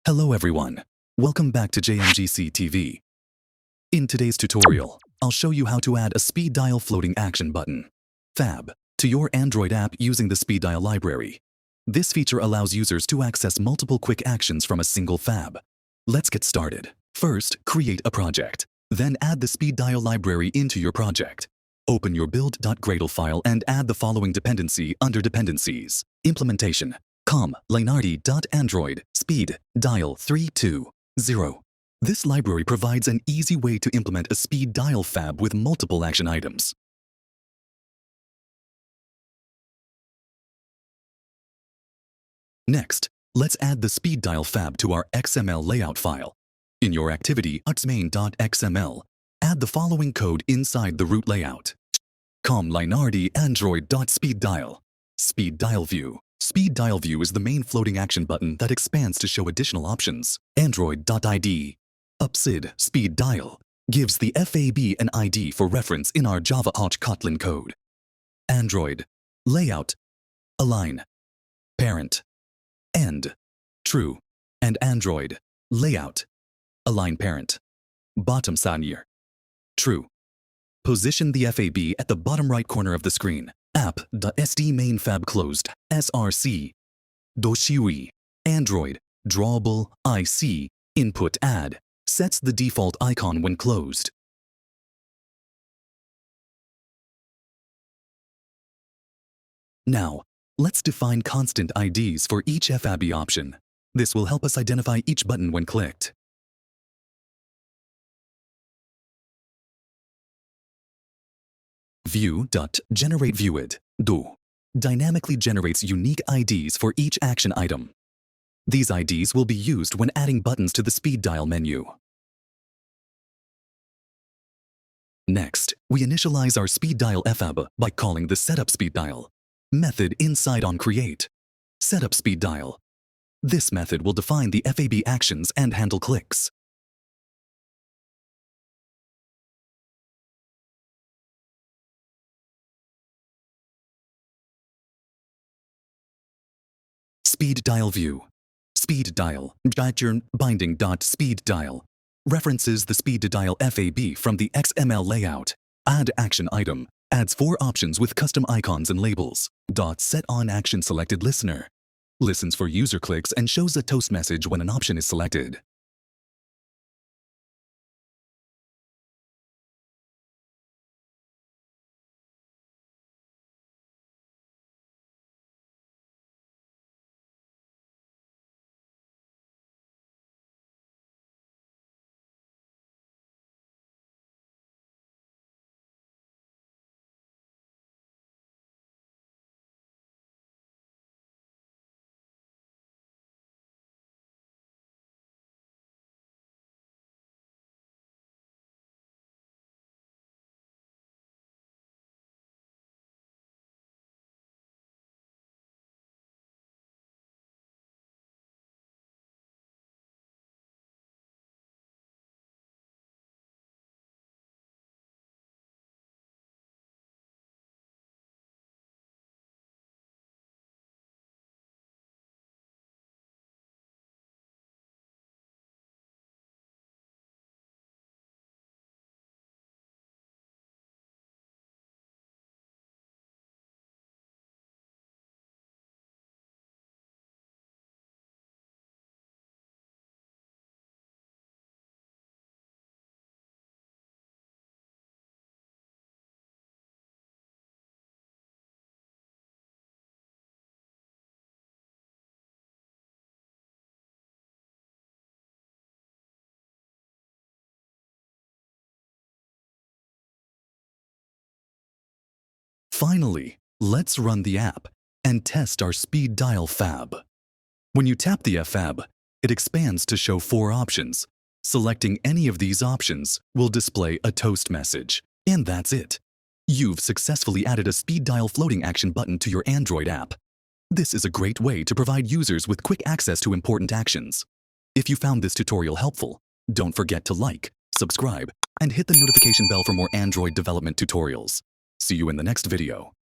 Hello everyone, welcome back to JMGC TV. In today's tutorial, I'll show you how to add a speed dial floating action button, FAB, to your Android app using the Speed Dial library. This feature allows users to access multiple quick actions from a single FAB. Let's get started. First, create a project. Then add the Speed Dial library into your project. Open your build.gradle file and add the following dependency under Dependencies. Implementation. com.leinardi.android Speed Dial 320. This library provides an easy way to implement a speed dial FAB with multiple action items. Next, let's add the speed dial FAB to our XML layout file. In your activity main.xml, add the following code inside the root layout. com.leinardi.android.speeddial. Speed Dial View. Speed Dial View is the main floating action button that expands to show additional options. Android.id. Upsid Speed Dial gives the FAB an ID for reference in our Java Kotlin code. Android. Layout. Align. Parent. End. True. And Android. Layout. Align parent. Bottom Sanir. True. Position the FAB at the bottom right corner of the screen. App.sd main FAB closed. src. Doshiwi. Android. Drawable. IC. Input add. Sets the default icon when closed. Now, let's define constant IDs for each FAB option. This will help us identify each button when clicked. View.generateViewId do dynamically generates unique IDs for each action item. These IDs will be used when adding buttons to the speed dial menu. Next, we initialize our speed dial FAB by calling the setOpSpeedDial method inside onCreate. setOpSpeedDial. This method will define the FAB actions and handle clicks. Speed Dial View. Speed Dial binding.speedDial references the Speed Dial FAB from the XML layout. Add action item adds 4 options with custom icons and labels. setOnActionSelectedListener listens for user clicks and shows a toast message when an option is selected. Finally, let's run the app and test our speed dial FAB. When you tap the FAB, it expands to show 4 options. Selecting any of these options will display a toast message. And that's it. You've successfully added a speed dial floating action button to your Android app. This is a great way to provide users with quick access to important actions. If you found this tutorial helpful, don't forget to like, subscribe, and hit the notification bell for more Android development tutorials. See you in the next video.